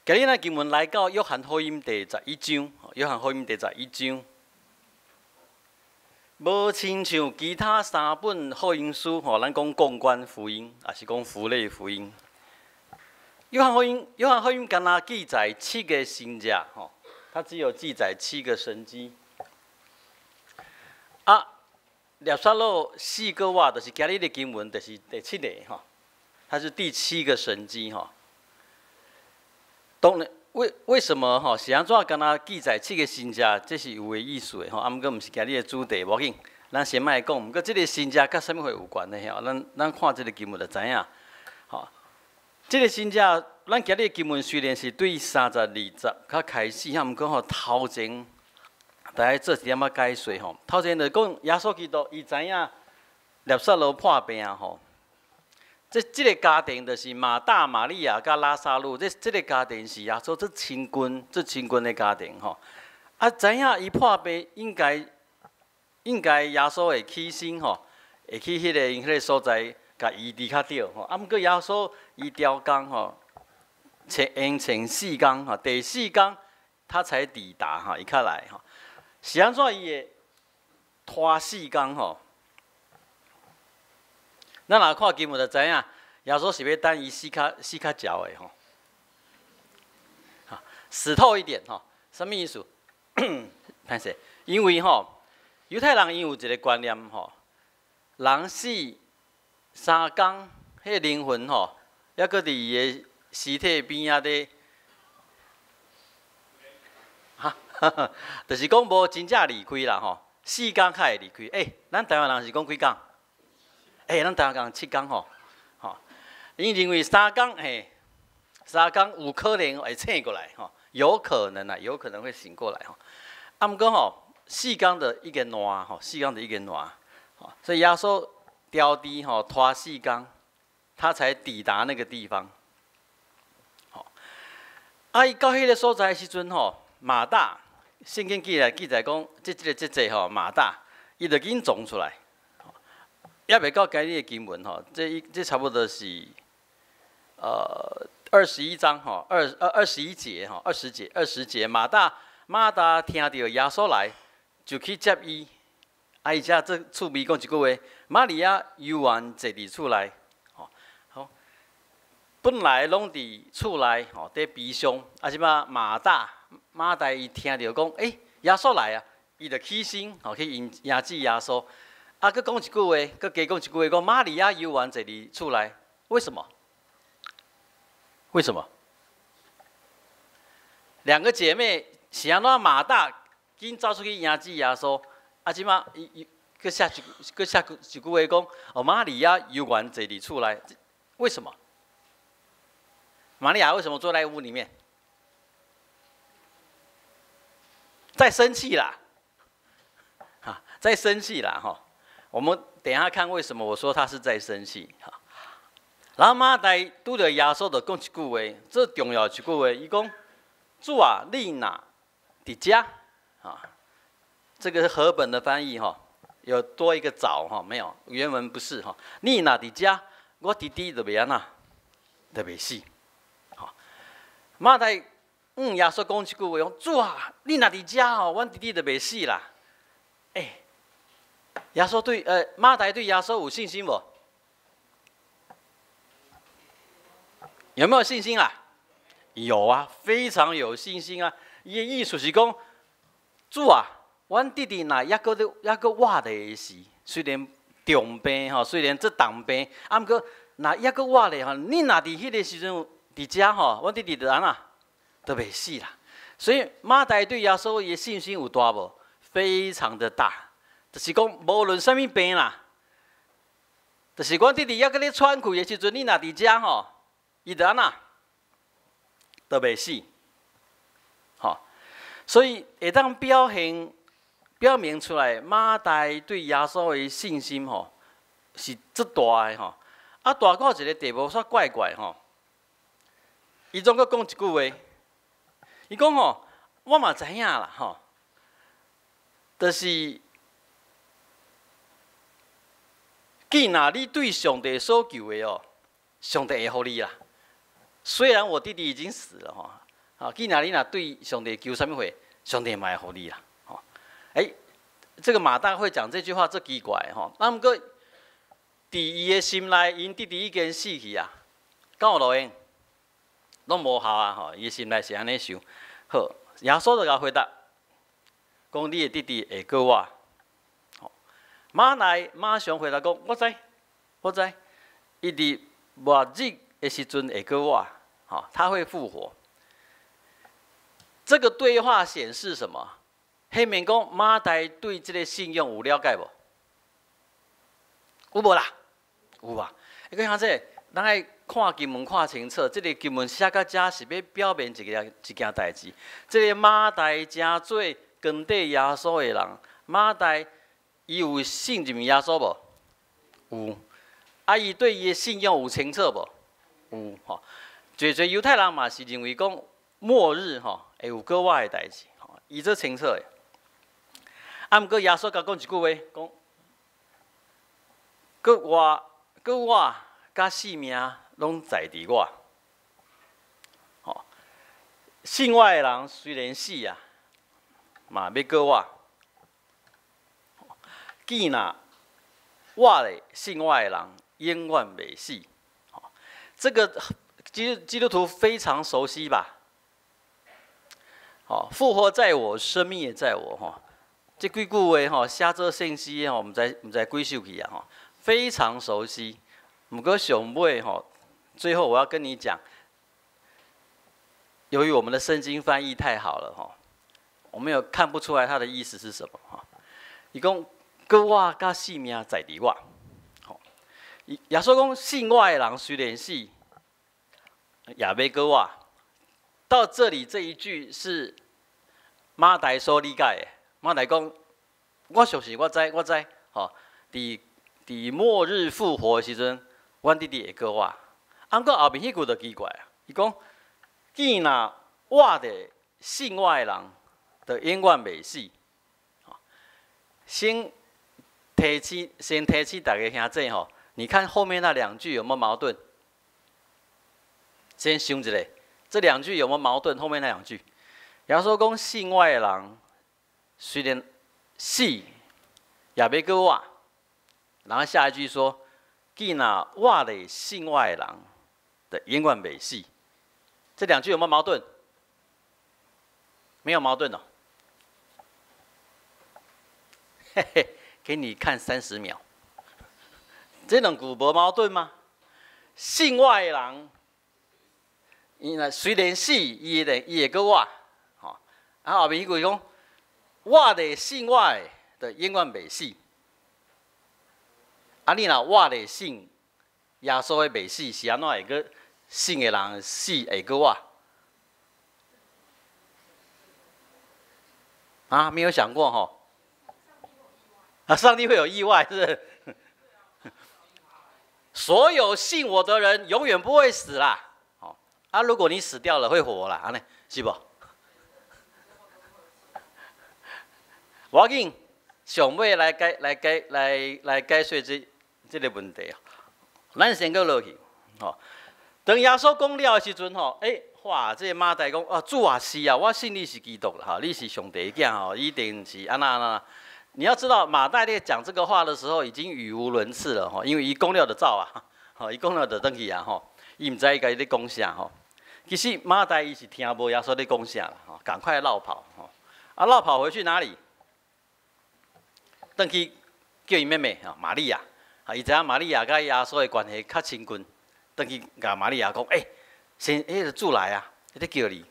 今日咱经文来到约翰福音第11章，约翰福音第11章，无亲像其他三本福音书，咱讲公关福音，也是讲福类福音。约翰福音敢若记载7个神迹，它只有记载7个神迹。列撒勒4个话，就是今日的经文，就是第7个它是第7个神迹当然，为什么是安怎敢若记载7个神迹？这是有个意思的毋过毋是今日的主题，无要紧，咱先莫讲。毋过这个神迹甲啥物货有关的咱看这个经文就知影。这个神迹，咱今日的经文虽然是对32节较开始，毋过头前，大家做一点仔解说头前就讲耶稣基督伊知影列撒勒破病这个家庭就是马大、玛利亚甲拉撒路，这个家庭是耶稣最亲近的家庭知影伊破病，应该耶稣会起身会去迄个所在，甲医治较对毋过耶稣伊调工前4天第4天他才抵达伊较来是安怎伊会拖4天咱若看经文就知影，耶稣是要等伊死较焦的死透一点什么意思？歹势，因为犹太人因有一个观念人死3天，迄灵魂还搁伫伊的尸体边仔咧，就是讲无真正离开啦4天才会离开。咱台湾人是讲几天？咱台湾人7天因认为3天有可能会醒过来有可能会醒过来毋过4天的一个暖4天的一个暖所以耶稣调低拖4天，他才抵达那个地方伊到迄个所在的时阵马大，圣经记载讲，这马大，伊就紧撞出来，也未到今日的经文这差不多是21章21节20节，马大听到耶稣来，就去接伊，伊才这趣味讲一句话：玛利亚犹原坐伫厝内。本来拢伫厝内伫悲伤，即摆马大伊听到讲，耶稣来伊就起身去迎接耶稣。佫讲一句话，佫加讲一句话，讲玛利亚犹原坐伫厝内，为什么？为什么？2个姐妹是安怎？马大紧走出去迎接耶稣，即摆伊佫写一句话讲，玛利亚犹原坐伫厝内，为什么？玛利亚为什么坐在屋里面？在生气啦，在生气啦我们等一下看为什么我说他是在生气然后马大拄着耶稣就讲一句话，这重要一句话，伊讲：主啊，你哪伫遮这个和本的翻译有多一个早没有，原文不是你哪伫遮，我弟弟就袂安那，就袂死。马大耶稣讲一句话，讲：主啊，你若伫遮阮弟弟就袂死啦。耶稣对马大对耶稣有信心无？有没有信心有啊，非常有信心啊！伊的意思是讲，主啊，阮弟弟若抑搁活咧时，虽然重病虽然这重病，毋过若抑搁活咧你若伫迄个时阵伫遮阮弟弟就安那，就袂死啦。所以马大对耶稣伊的信心有大无？非常的大，就是讲无论啥物病啦，就是阮弟弟抑搁咧喘气的时阵，你若伫遮伊就安那，就袂死，所以会当表明出来，马大对耶稣的信心是足大的大到一个地步，煞怪伊总阁讲一句话，伊讲我嘛知影啦就是既然你对上帝所求的上帝会予你啦。虽然我弟弟已经死了啊，既然你若对上帝求什么话，上帝嘛会予你啦。哦，这个马大会讲这句话，这奇怪吼。那么个，伫伊的心内，因弟弟已经死去啊，敢有路用？拢无效啊！吼，伊的心内是安尼想。好，耶稣就甲回答，讲你的弟弟会过我。吼，马上回答讲，我知，伊伫末日的时阵会过我。好，他会复活。这个对话显示什么？黑面讲马大对这个信用有了解无？有无啦？有啊！你看这，咱爱看经文看清楚，这个经文写到这是要表明一件代志。这个马大真做跟对耶稣的人，马大伊有信任耶稣无？有。啊，伊对伊的信用有清楚无？有吼。侪犹太人嘛是认为讲末日吼会有过我的代志，吼，伊做清楚的。啊，毋过耶稣甲讲一句话，讲，我甲性命拢在伫我。吼，信我的人虽然死啊，嘛要过我。既然我咧信我的人永远袂死，这个基督徒非常熟悉吧？好，复活在我，生命也在我，哈。这几句话哈，写做信息哈，毋知几首去啊哈，非常熟悉。不过上尾哈，最后我要跟你讲，由于我们的圣经翻译太好了哈，我们有看不出来它的意思是什么哈。伊讲，搁我甲性命在伫我，好。耶稣讲，信我的人虽然死，也要搁我。到这里这一句是马大所理解的。马大讲，我相信我知，吼，伫末日复活的时阵，阮弟弟会过我。啊，过后面迄句就奇怪啊，伊讲，既然我的信我的人，就永远袂死。先提起大家兄弟吼，你看后面那两句有没有矛盾？先想一下，这两句有没有矛盾？后面那两句，耶稣讲信我的人，虽然死，也要过我。然后下一句说，既然我的信我的人，的永远袂死。这两句有没有矛盾？没有矛盾哦。嘿嘿，给你看30秒。这两句无矛盾吗？信我的人，伊若虽然死，伊会过我。吼，啊后面迄句讲，我的信我的，就永远袂死。啊，你若我的信耶稣的袂死，是安怎会个信的人死会过我？啊，没有想过吼。啊，上帝会有意外，是不是？所有信我的人永远不会死啦。哦，啊，如果你死掉了，会活啦，安尼是不？无要紧，上尾来解说这个问题哦。咱先搁落去，吼。当耶稣讲了的时阵，吼，哇，这个马大讲，啊，主啊，是啊，我信你是基督啦，哈，你是上帝的囝，吼，一定是安那。你要知道，马大在讲这个话的时候，已经语无伦次了，吼，因为伊讲了就走啊，吼，伊讲了就转去啊，吼，伊唔知伊家己咧讲啥，吼。其实马大伊是听无耶稣咧讲啥啦，吼，赶快绕跑，吼，啊，绕跑回去哪里？转去叫伊妹妹啊，玛利亚，啊，伊知影玛利亚甲耶稣的关系较亲近，转去甲玛利亚讲，先，主来啊，伊咧叫你。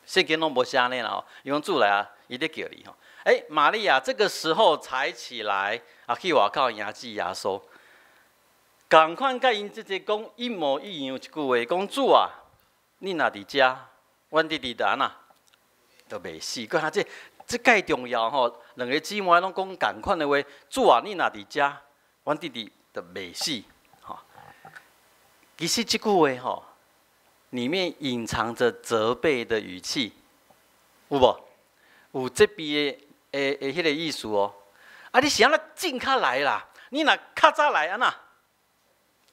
圣经拢无写呢啦，吼，伊讲主来啊，伊咧叫你吼。玛利亚这个时候才起来啊，去外口迎接耶稣。赶快甲因姐姐讲一模一样一句话，讲主啊，你若伫遮，阮弟弟就安那，就袂死。佮他这介重要吼，两个姊妹拢讲共款的话，主啊，你若伫遮，阮弟弟就袂死。吼，其实这句话吼，里面隐藏着责备的语气，有无？有这边的迄个意思哦。啊，你是安那尽较来啦？你若较早来安那，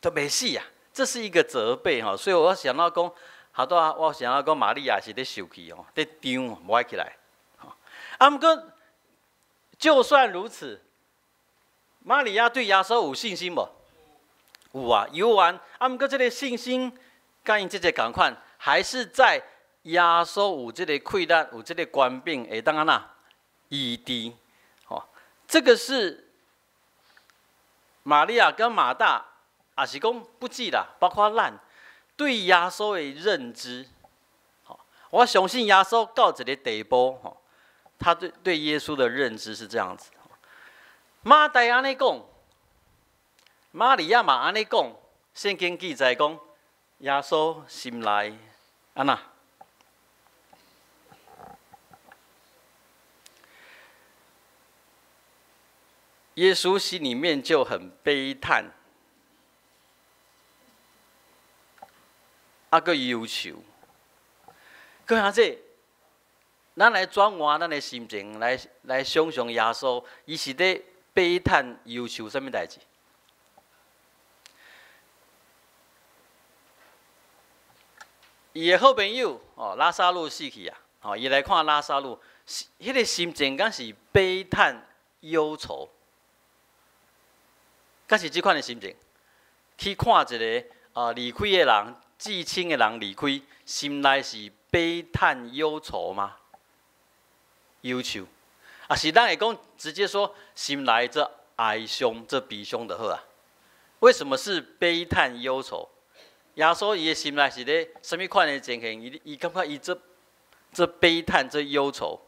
就袂死啊。这是一个责备哈，所以我想到讲，好多我想要讲玛利亚是咧受气哦，咧张无爱起来。啊，毋过就算如此，玛利亚对耶稣有信心无？有啊，有啊。啊，毋过这个信心，甲因即个共款，还是在耶稣有这个溃烂，有这个官兵会当安那医治。哦，这个是玛利亚跟马大，也是讲不止啦，包括咱对耶稣的认知。我相信耶稣到这个地步，他对耶稣的认知是这样子。马大安尼讲，玛利亚嘛安尼讲，圣经记载讲，耶稣心内安那？耶稣心里面就很悲叹，啊个忧愁。各位姐，咱来转换咱的心情，来想象耶稣，伊是咧悲叹忧愁什么代志？伊的好朋友拉萨路死去啊，伊来看拉萨路，迄个心情敢是悲叹忧愁，敢是即款的心情？去看一个离开的人、至亲的人离开，心内是悲叹忧愁吗？忧愁，是咱会讲直接说心内这哀伤、这悲伤就好啊？为什么是悲叹忧愁？耶稣伊的心内是咧什么款的情形？伊感觉伊这悲叹、这忧愁。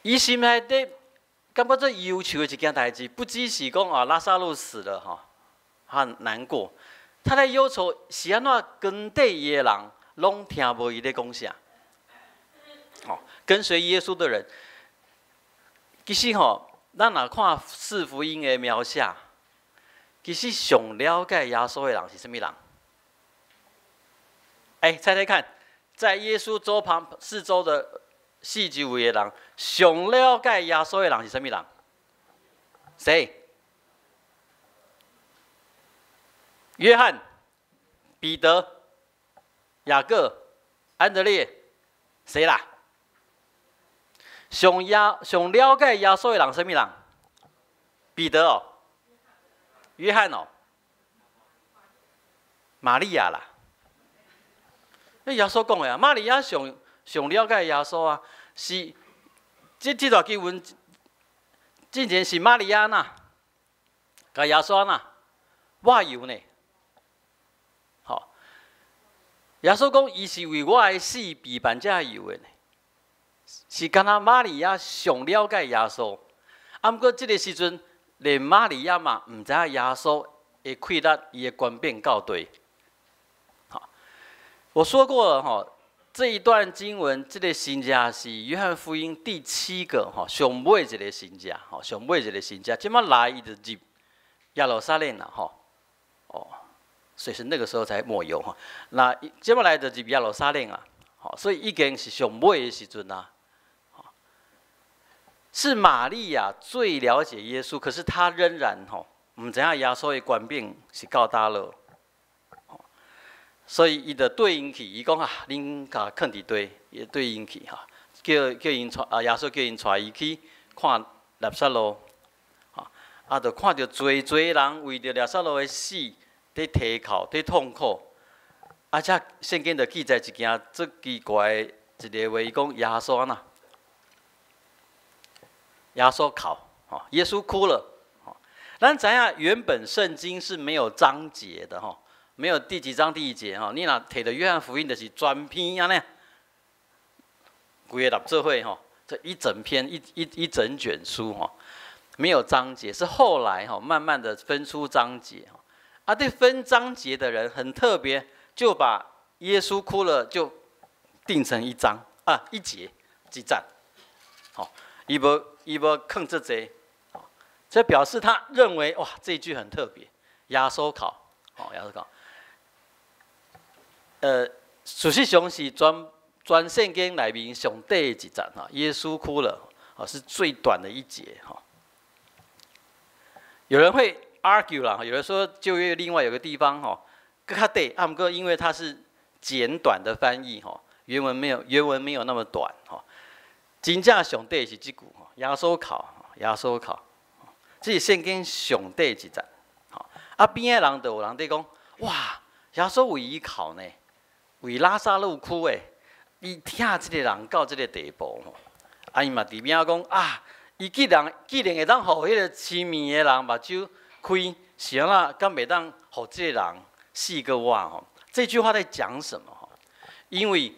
伊心内底感觉这忧愁的一件代志，不只是讲拉萨路死了他很难过，他在忧愁是安怎跟对伊的人拢听无伊咧讲啥。跟随耶稣的人，其实咱若看四福音的描写，其实上了解耶稣的人是什么人？猜猜看，在耶稣周旁四周的四周围的人，上了解耶稣的人是什么人？谁？约翰、彼得、雅各、安德烈，谁啦？上了解耶稣的人什么人？彼得约翰玛利亚啦。耶稣讲的玛利亚上了解耶稣啊，是这段经文之前是玛利亚呐，甲耶稣呐，我有呢。耶稣讲，伊是为我的死被万家有的呢。是敢若玛利亚上了解耶稣，毋过这个时阵，连玛利亚嘛唔知影耶稣的溃烂，伊的官变到对。我说过了这一段经文，这个新家是约翰福音第7个上尾一个新家，上尾一个新家，即马来伊就入耶路撒冷啦所以是那个时候才抹油那即马来就入耶路撒冷啊，所以已经是上尾的时阵啊。是玛利亚最了解耶稣，可是她仍然唔知影耶稣的官兵是到大了，所以伊就对因去，伊讲恁甲囥伫堆，伊对因去叫因耶稣叫因带伊去看拉萨路，就看到侪人为着拉萨路的死，在啼哭，在痛苦，且圣经就记载一件最奇怪的一个话，伊讲耶稣安那。耶稣哭，耶稣哭了。咱知影原本圣经是没有章节的没有第几章第几节你若摕到约翰福音，就是全篇安尼，规个立做伙这一整篇一整卷书没有章节，是后来慢慢的分出章节对分章节的人很特别，就把耶稣哭了就定成一章一节一站，伊无囥这济，这表示他认为哇这一句很特别，耶稣哭，耶稣哭。事实上是全圣经内面上底一站耶稣哭了，是最短的一节哈。有人会 argue 啦，有人说旧约另外有个地方哈，更较短，不过因为它是简短的翻译哈，原文没有那么短哈。真正上短是这句哈，耶稣考，这是圣经上短一节。边的人就有人在讲，哇，耶稣为伊哭呢，为拉萨路哭诶，伊疼这个人到这个地步吼，伊嘛伫边讲啊，伊既然会当互迄个痴迷的人目睭开，是安那敢袂当互这个人死个我吼？这句话在讲什么？因为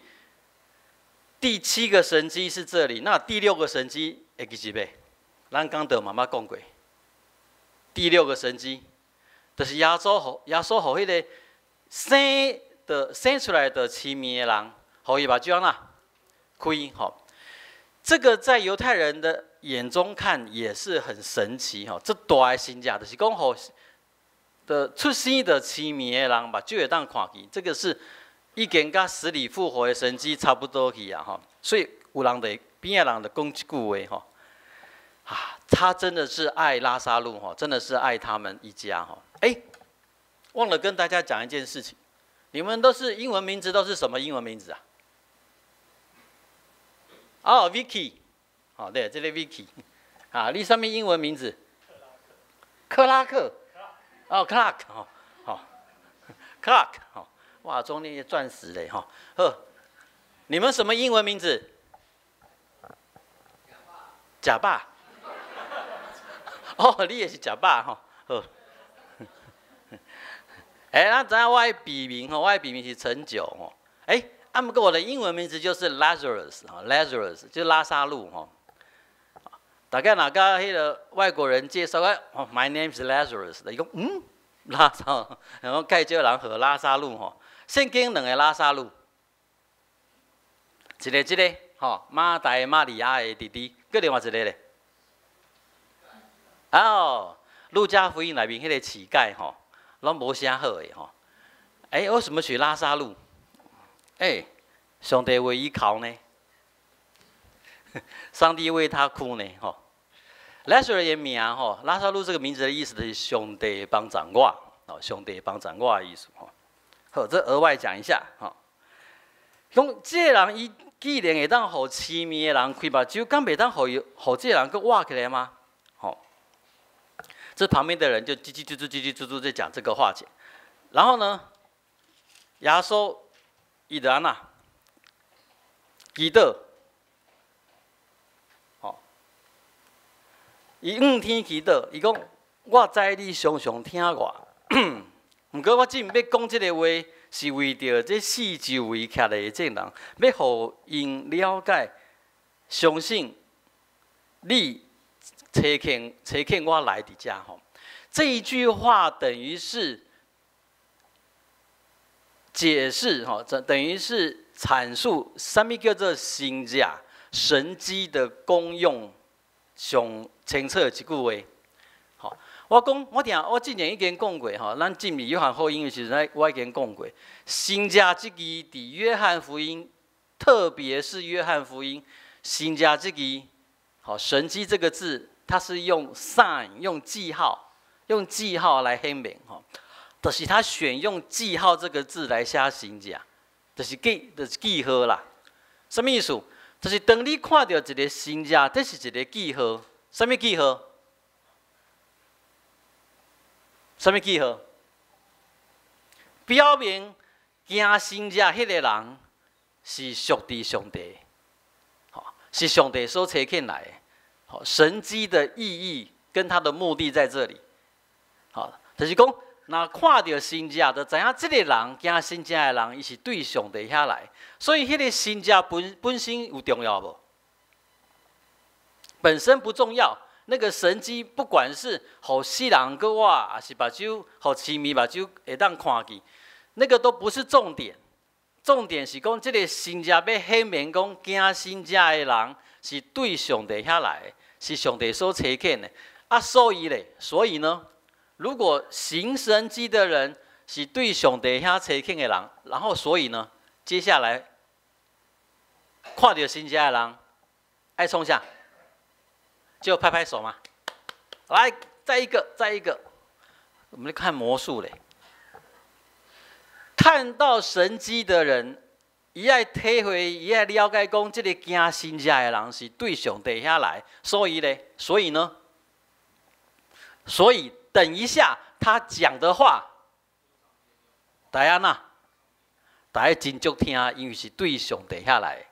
第7个神迹是这里，那第6个神迹会记是袂？咱刚才妈妈讲过，第6个神迹。就是耶稣互迄个生出来的痴迷的人，互伊目睭安开吼。这个在犹太人的眼中看也是很神奇吼。这大的神迹，就是讲互的出生的痴迷的人目睭会当看见，这个是已经甲死里复活的神迹差不多去啊吼。所以有人就边的人就讲一句话吼。他真的是爱拉撒路哈，真的是爱他们一家哈。忘了跟大家讲一件事情，你们都是英文名字，都是什么英文名字啊？Vicky， 对，这个 Vicky， 你什么英文名字？克拉克。Clark， Clark， 哇，中间钻石嘞哈。你们什么英文名字？假爸。你也是假爸吼，好。咱知影我的笔名吼，我的笔名是陈九吼。不过我的英文名字就是 Lazarus，Lazarus 就是拉萨路吼。大概若甲迄个外国人介绍，My name is Lazarus， 伊讲拉萨，然后介绍人和拉萨路吼。圣经2个拉萨路，一个吼，马大马利亚的弟弟，佮另外一个咧。路加福音内面迄个乞丐吼，拢无啥好诶吼。为什么取拉萨路？上帝为伊哭呢，上帝为他哭呢吼。Lazarus 的名吼，拉萨路这个名字的意思就是上帝帮助我，上帝帮助我的意思吼。好，这额外讲一下吼。讲这个人伊既然会当互痴迷的人开目睭，敢袂当互这个人佫活起来吗？这旁边的人就叽叽喳喳在讲这个话题，然后呢，耶稣伊就安那祈祷，伊5天祈祷，伊讲我知你常常听我，毋过我只要讲这个话，是为着这四周围徛的这人，要互因了解、相信你。差遣我来伫遮吼，这一句话等于是解释哈，等于是阐述什么叫做神迹、神迹的功用上清楚一句话。好，我之前已经讲过哈，咱进入约翰福音的时阵，我已经讲过，神迹这句伫约翰福音，特别是约翰福音，神迹这句，神迹这个字。它是用 sign 用记号来显明吼，就是他选用记号这个字来写神迹，就是记号啦。什么意思？就是当你看到一个神迹，这是一个记号。什么记号？什么记号？表明行神迹迄个人是属于上帝，是上帝所差遣来的。神迹的意义跟它的目的在这里，就是讲，若看到神迹，就知影这个人行神迹的人，伊是对上帝遐来，所以迄个神迹本身有重要无？本身不重要，那个神迹不管是互死人个活，还是目睭互痴迷目睭会当看见，那个都不是重点。重点是讲，这个神迹要显明讲，行神迹的人是对上帝遐来的。是上帝所差遣的所以呢，如果行神迹的人是对上帝遐差遣的人，然后所以呢，接下来看到神迹的人爱创啥？就拍拍手嘛。来，再一个，再一个。我们来看魔术嘞，看到神迹的人，伊爱体会，伊爱了解讲，这个惊神者的人是对上帝遐来，所以呢，所以等一下他讲的话，大家呐，大家真足听，因为是对上帝遐来。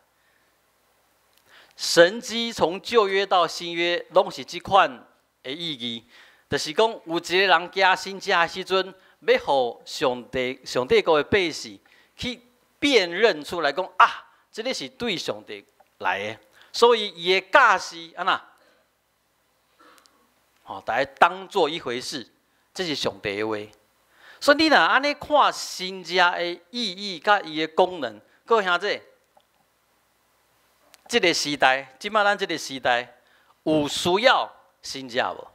神迹从旧约到新约，拢是这款的意义。就是讲，有一个人惊神者的时阵，要互上帝国的百姓去辨认出来，讲啊，这个是对上帝来的，所以伊的教是安那，大家当做一回事，这是上帝的话。所以你若安尼看神者的意义甲伊的功能，各位兄弟，这个时代，即摆咱这个时代有需要神者无？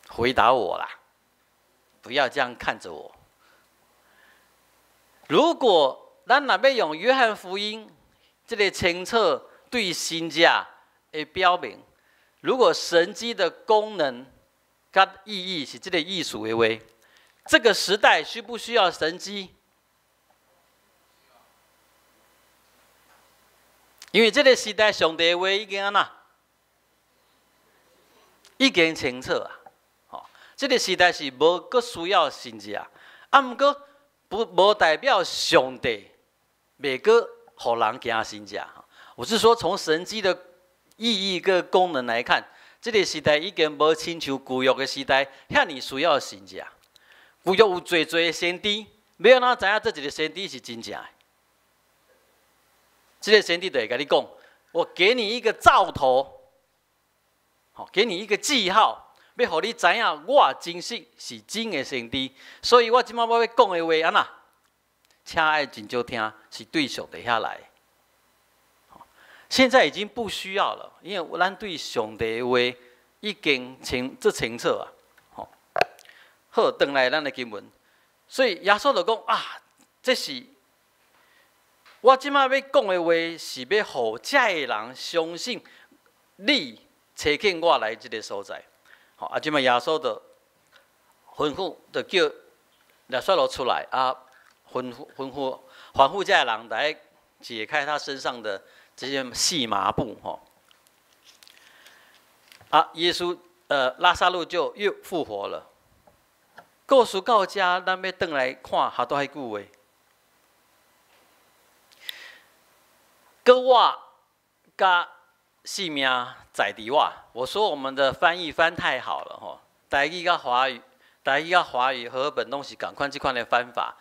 回答我啦！不要这样看着我。如果咱若要用约翰福音这个清册对神者的标明，如果神迹的功能跟意义是这个意思的话，这个时代需不需要神迹？因为这个时代上帝的话已经安那。已经清楚啊！这个时代是无阁需要神迹啊，毋过无代表上帝袂阁互人惊神迹。我是说，从神迹的意义跟功能来看，这个时代已经无亲像旧约的时代遐尼需要神迹。旧约有侪的先知，要安怎知影这一个先知是真正的？这个先知就会甲你讲：我给你一个兆头。给你一个记号，要互你知影我真实是真的先知，所以我即摆要讲的话安那，请爱真少听，是对上帝遐来。现在已经不需要了，因为咱对上帝的话已经清楚啊。好，转来咱的经文，所以耶稣就讲啊，这是我即摆要讲的话，是要互遮个人相信你。找见我来这个所在，即摆耶稣就吩咐，就叫拉撒路出来啊，吩咐这人来解开他身上的这些细麻布，耶稣拉撒路就又复活了。故事到这，咱要转来看下多迄句话，搁我甲性命在伫我。我说我们的翻译翻太好了吼，台语甲华语和合本拢是共款即款的翻法。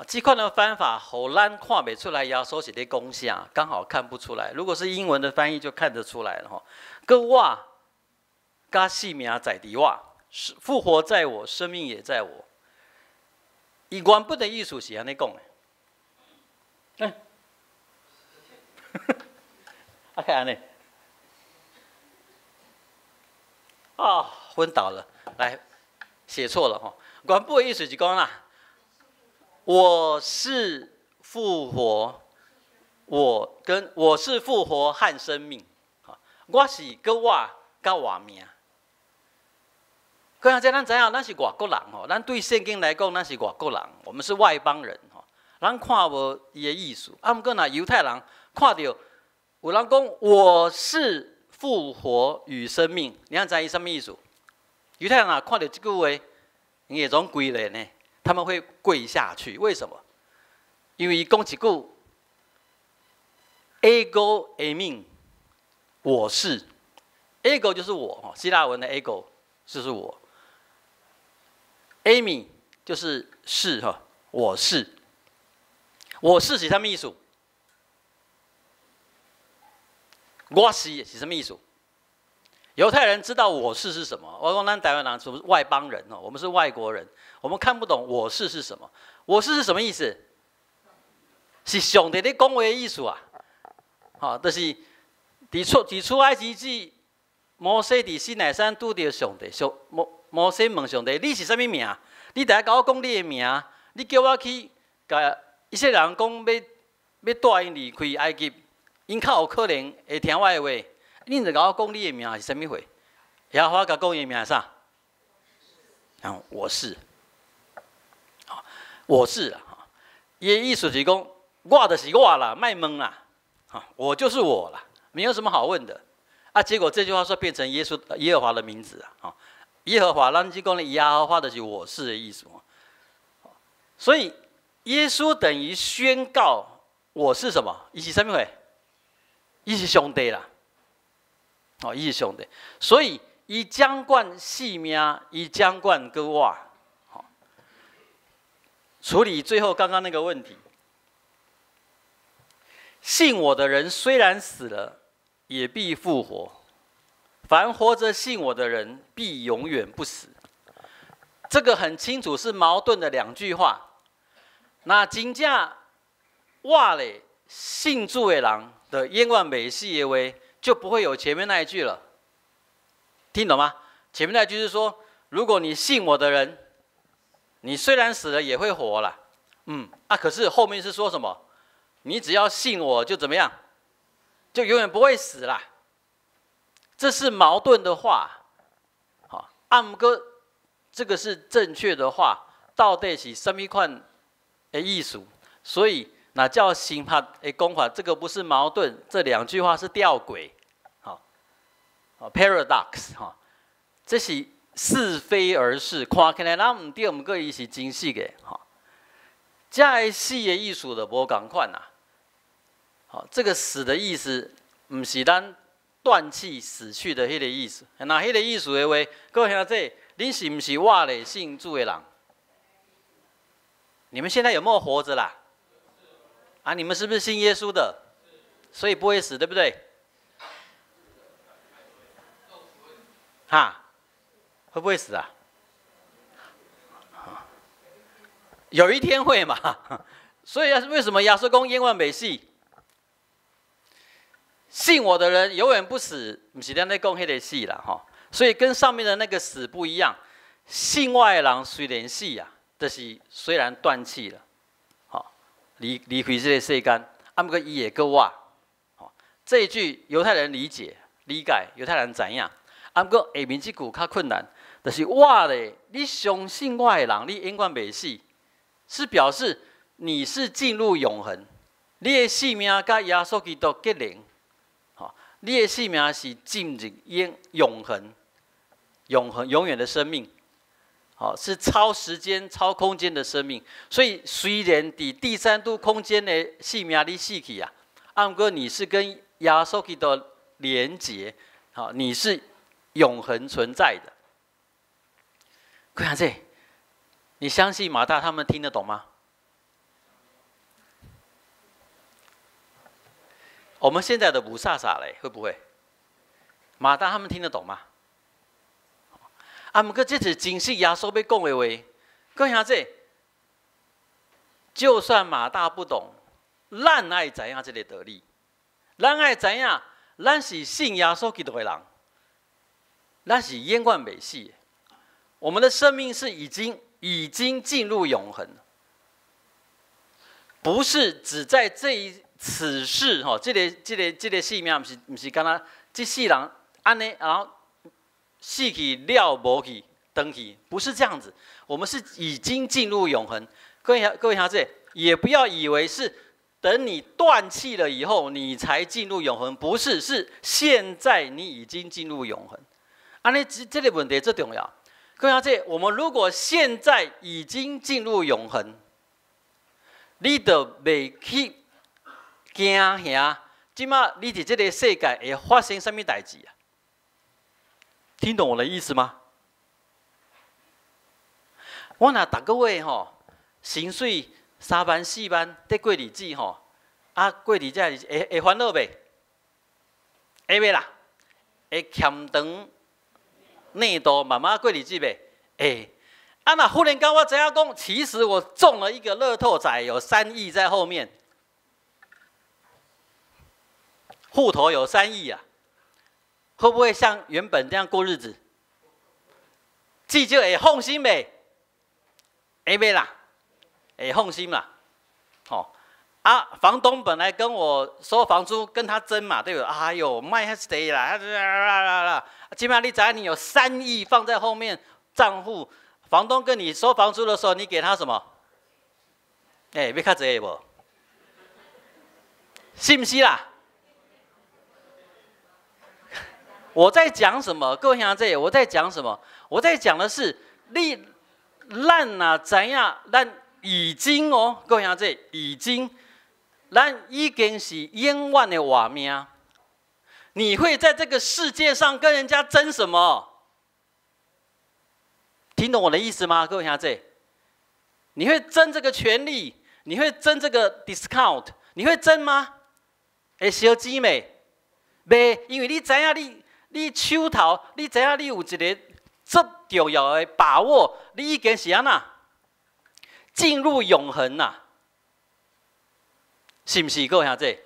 即款的翻法，互咱看袂出来耶稣是咧讲啥，刚好看不出来。如果是英文的翻译，就看得出来了吼。搁我甲性命在伫我，复活在我，生命也在我。伊原本的意思是安尼讲的。看安尼。昏倒了，来，写错了哈。原本的意思是讲啦，我是复活，我是复活和生命，我是搁我甲活命。可能这咱知影，咱是外国人吼，咱对圣经来讲，咱是外国人，我们是外邦人吼，咱看无伊的意思。毋过若犹太人看到有人讲我是复活与生命，你知伊什么意思？犹太人看到这句话，伊会总跪咧呢，他们会跪下去。为什么？因为伊讲一句 “ego eimi”， 我是 ，ego 就是我，希腊文的 ego 就是我 ，eimi 就是是哈，我是，我是什么意思？我是什么意思？犹太人知道我是什么。我讲咱台湾人是外邦人哦，我们是外国人，我们看不懂我是什么。我是什么意思？是上帝咧讲话的意思啊！就是伫出埃及记，摩西伫西奈山拄着上帝，摩西问上帝：你是什么名？你大家甲我讲你的名，你叫我去甲以色列人讲要带因离开埃及。因较有可能会听我的话，恁就甲我讲你的名是啥物货？耶和华甲讲伊的名是啥？我是，我是啦。伊的意思是讲，我就是我啦，卖问啦，我就是我啦，没有什么好问的。啊，结果这句话说变成耶和华的名字啊，耶和华，咱就讲耶和华就是我是的意思。所以耶稣等于宣告我是什么？伊是啥物货？伊是上帝啦，伊是上帝。所以伊掌管性命，伊掌管个我。处理最后刚刚那个问题，信我的人虽然死了，也必复活；凡活着信我的人，必永远不死。这个很清楚是矛盾的两句话。那真正我嘞信主的人的永远袂死的话，就不会有前面那一句了。听懂吗？前面那句是说，如果你信我的人，你虽然死了也会活啦。可是后面是说什么？你只要信我，就怎么样？就永远不会死啦。这是矛盾的话。好，不过这个是正确的话，到底是什么款的意思？所以那叫新派的讲法，这个不是矛盾，这两句话是吊诡。paradox 这是是非而是，看起来咱唔对，不过伊是真实的。这个死的意思就无同款啦。这个死的意思，唔是咱断气死去的迄个意思。那迄个意思的话，各位兄弟，恁是唔是我嘞信主的人？你们现在有没有活着啦？你们是不是信耶稣的？所以不会死，对不对？会不会死啊？有一天会嘛？所以为什么亚瑟公永远没死？信我的人永远不死，不是咱在讲迄个死啦，所以跟上面的那个死不一样。信我的人虽然死啊，就是虽然断气了，离开这个世间，不过伊也够我。这一句犹太人理解、犹太人知影。不过下面这句较困难，就是我嘞，你相信我的人，你永远袂死，是表示你是进入永恒，你的生命甲耶稣基督结连，你的生命是进入永恒、永远的生命，是超时间、超空间的生命。所以虽然伫第三度空间的生命你死去啊，不过你是跟耶稣基督连结，你是永恒存在的。各位姐，你相信马大他们听得懂吗？我们现在的不飒飒嘞，会不会？马大他们听得懂吗？不过这是真是耶稣要讲的话。各位姐，就算马大不懂，咱爱知影这个道理，咱爱知影，咱是信耶稣基督的人。那是永远袂死的，我们的生命是已经进入永恒，不是只在此世这个生命，不是干那这世人安尼，然后死去了无去登去，不是这样子，我们是已经进入永恒。各位兄弟，也不要以为是等你断气了以后你才进入永恒，不是，是现在你已经进入永恒。这个问题最重要。各位兄弟，我们如果现在已经进入永恒，你就袂去惊吓，即马你伫这个世界会发生什么代志啊？听懂我的意思吗？我若逐个月薪水3万4万，得过日子过日子会烦恼袂？会袂啦？会欠长内度慢慢过日子呗，那忽然间我知影讲，其实我中了一个乐透彩，有3亿在后面，户头有3亿啊，会不会像原本这样过日子？记就会放心呗，会袂啦？会放心啦，啊，房东本来跟我收房租，跟他争嘛，对不对？哎呦，卖还谁啦？基本上你只要你有3亿放在后面账户，房东跟你收房租的时候，你给他什么？要较济无？信不信啦？我在讲什么？各位兄弟，我在讲什么？我在讲的是咱啊怎样？咱已经哦，各位兄弟，咱已经是永远的活命。你会在这个世界上跟人家争什么？听懂我的意思吗？各位兄弟，你会争这个权利？你会争这个 discount？ 你会争吗？会烧钱没？袂，因为你知影你手头，你知影你有一个最重要的把握，你已经是安那进入永恒啦，是不是？各位兄弟，